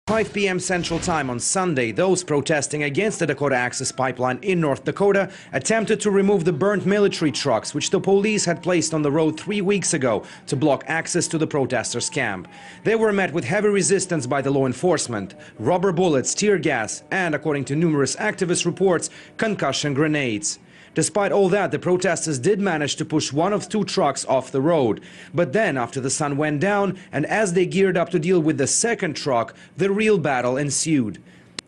5 p.m. Central Time on Sunday, those protesting against the Dakota Access Pipeline in North Dakota attempted to remove the burnt military trucks which the police had placed on the road 3 weeks ago to block access to the protesters' camp. They were met with heavy resistance by the law enforcement, rubber bullets, tear gas and, according to numerous activist reports, concussion grenades. Despite all that, the protesters did manage to push one of 2 trucks off the road. But then, after the sun went down and as they geared up to deal with the second truck, the real battle ensued.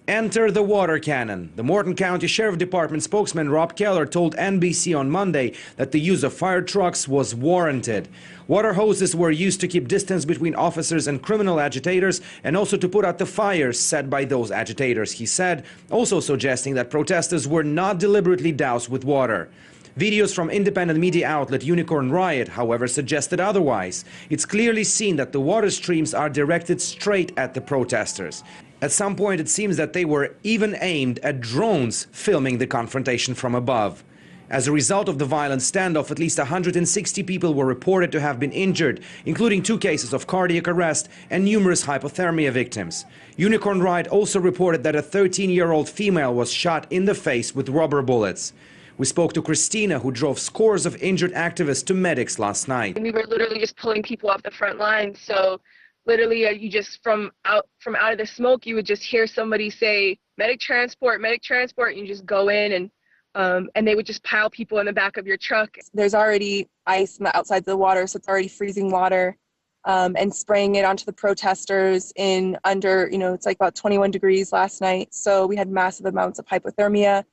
Enter the water cannon. The Morton County Sheriff Department spokesman Rob Keller told NBC on Monday that the use of fire trucks was warranted. Water hoses were used to keep distance between officers and criminal agitators and also to put out the fires set by those agitators, he said, also suggesting that protesters were not deliberately doused with water. Videos from independent media outlet Unicorn Riot, however, suggested otherwise. It's clearly seen that the water streams are directed straight at the protesters. At some point, it seems that they were even aimed at drones filming the confrontation from above. As a result of the violent standoff, at least 160 people were reported to have been injured, including 2 cases of cardiac arrest and numerous hypothermia victims. Unicorn Riot also reported that a 13-year-old female was shot in the face with rubber bullets. We spoke to Christina, who drove scores of injured activists to medics last night. We were literally just pulling people off the front line, so literally you just from out of the smoke you would just hear somebody say medic transport, and you just go in and they would just pile people in the back of your truck. There's already ice on the outside of the water, so it's already freezing water, and spraying it onto the protesters in under, it's like about 21 degrees last night. So we had massive amounts of hypothermia.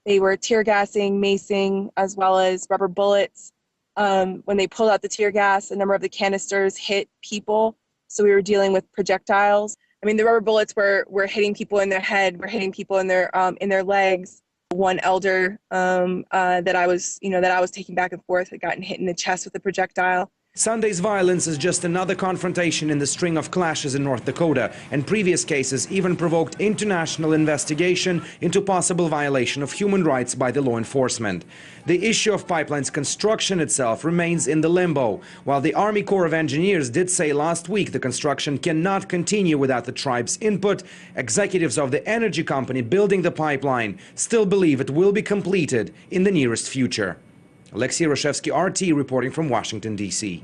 They were tear gassing, macing, as well as rubber bullets. When they pulled out the tear gas, a number of the canisters hit people. So we were dealing with projectiles. I mean, the rubber bullets were hitting people in their head, were hitting people in their legs. One elder that I was taking back and forth had gotten hit in the chest with a projectile. Sunday's violence is just another confrontation in the string of clashes in North Dakota, and previous cases even provoked international investigation into possible violation of human rights by the law enforcement. The issue of pipeline's construction itself remains in the limbo. While the Army Corps of Engineers did say last week the construction cannot continue without the tribe's input, executives of the energy company building the pipeline still believe it will be completed in the nearest future. Alexei Roshevsky, RT, reporting from Washington, D.C.